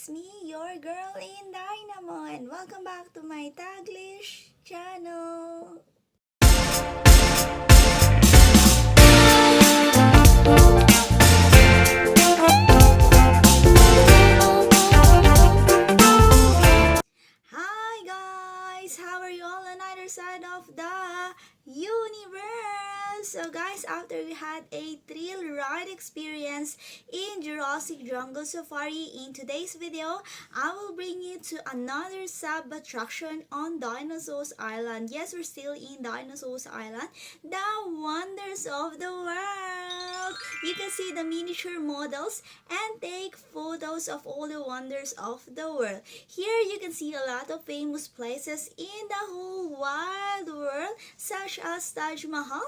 it's me, your girl InDaynaMo, and welcome back to my Taglish channel. Hi guys! How are you all on either side of the universe? So guys, after we had a thrill ride experience in Jurassic Jungle Safari, in today's video, I will bring you to another sub-attraction on Dinosaurs Island. Yes, we're still in Dinosaurs Island, the wonders of the world. You can see the miniature models and take photos of all the wonders of the world. Here you can see a lot of famous places in the whole wide world, such as Taj Mahal,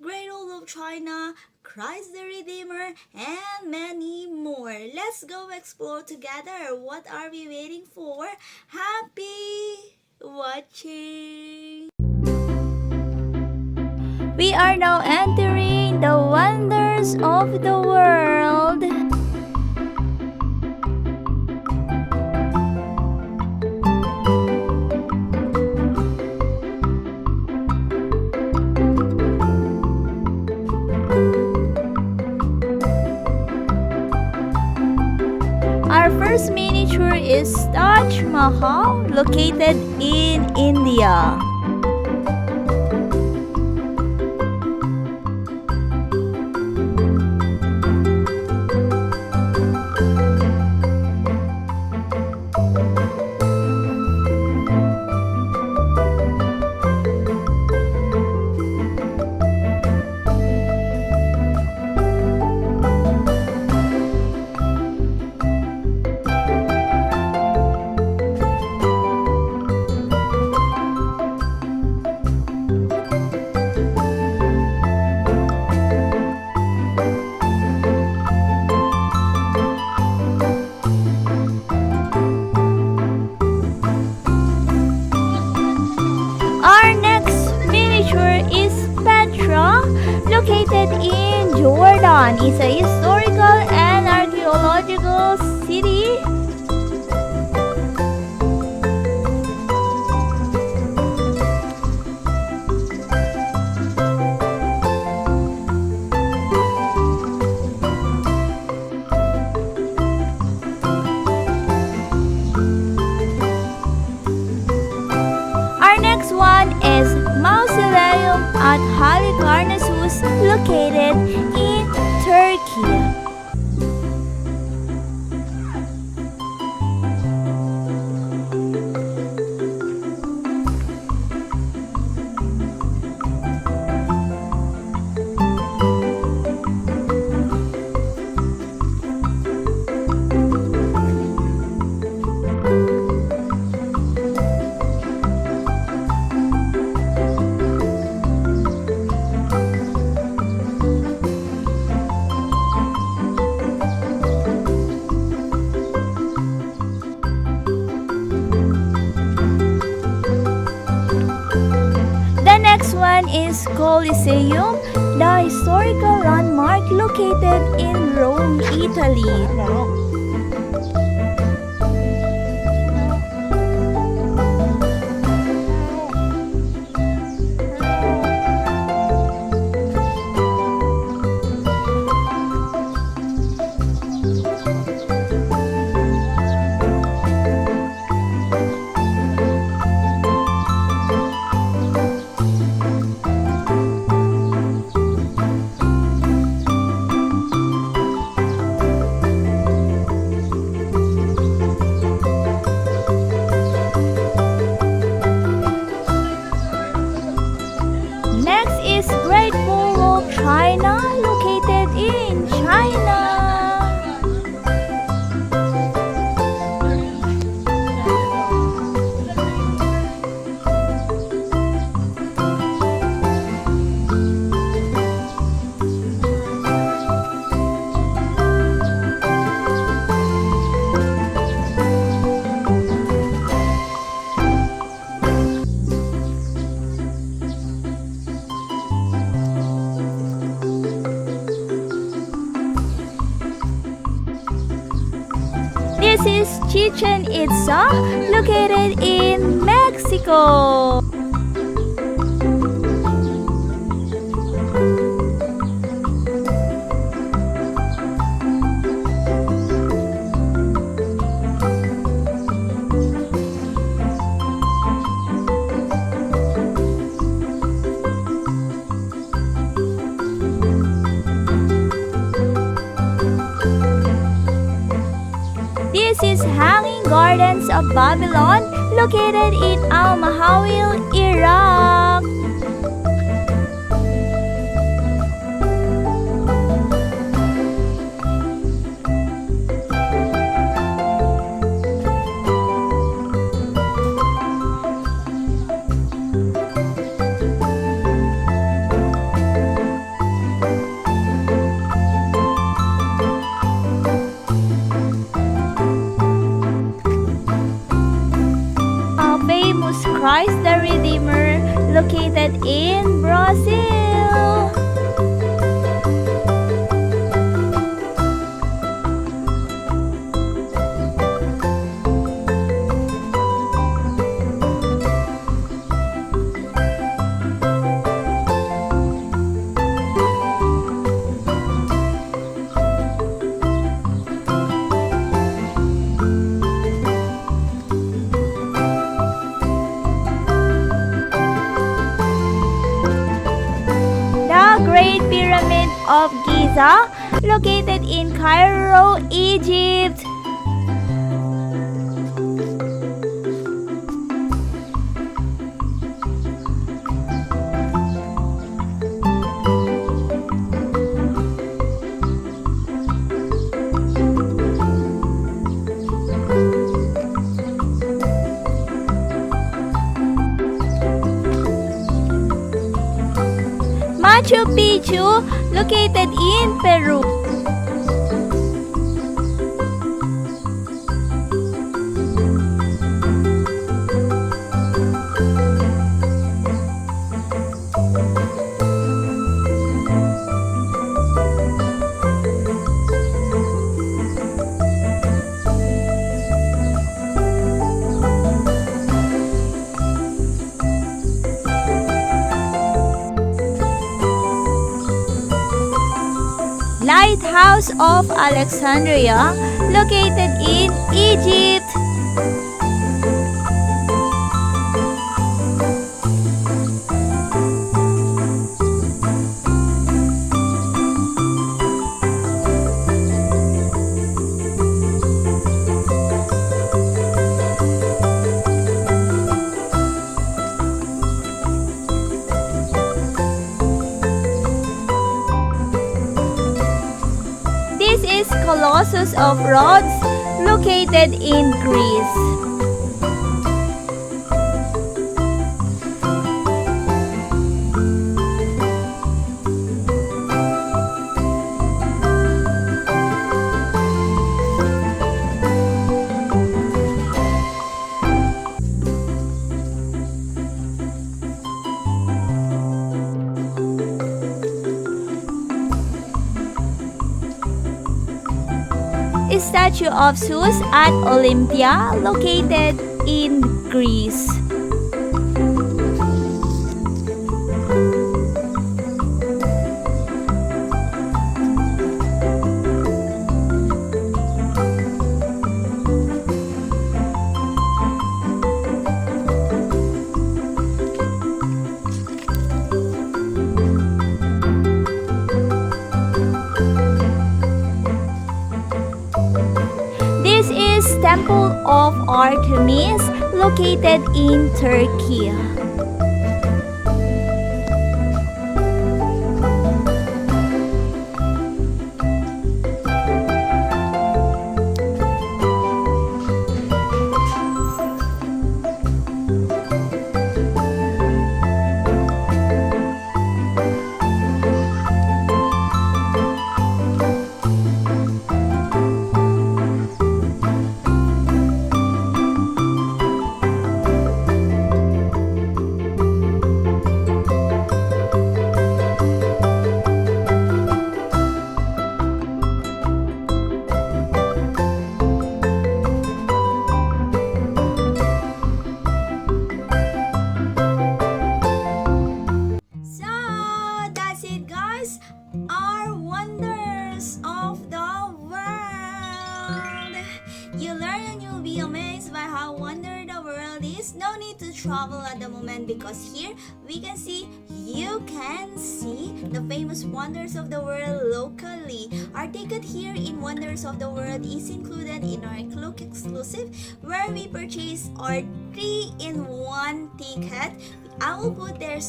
Great Wall of China, Christ the Redeemer, and many more. Let's go explore together. What are we waiting for? Happy watching! We are now entering the wonders of the world. Our first miniature is Taj Mahal, located in India. Located in Jordan, is a historical and archaeological city. Our next one is Mausoleum at Halikarnassus, located in Turkey. Is Colosseum, the historical landmark located in Rome, Italy. This is Chichen Itza, located in Mexico. This is Hanging Gardens of Babylon, located in Mabuhay, Iraq. Christ the Redeemer, located in Brazil. Great Pyramid of Giza, located in Cairo, Egypt. Machu Picchu, located in Peru. Lighthouse of Alexandria, located in Egypt. This is Colossus of Rhodes, located in Greece. Statue of Zeus at Olympia, located in Greece. Temple of Artemis, located in Turkey. need to travel at the moment because here you can see the famous Wonders of the World locally. Our ticket here in Wonders of the World is included in our Klook exclusive where we purchase our 3-in-1 ticket. I will put both their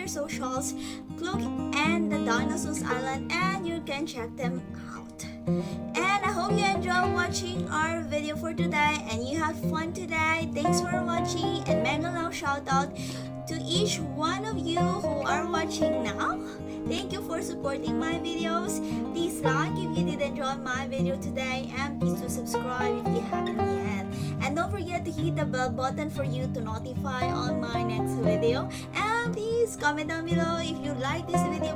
socials, Klook and the Dinosaurs Island, and you can check them out. And I hope you enjoy watching our video for today and you have fun today. Thanks for watching and mega love shout out to each one of you who are watching now. Thank you for supporting my videos. Please like if you did enjoy my video today and please do subscribe if you haven't yet. And don't forget to hit the bell button for you to notify on my next video. And please comment down below if you like this video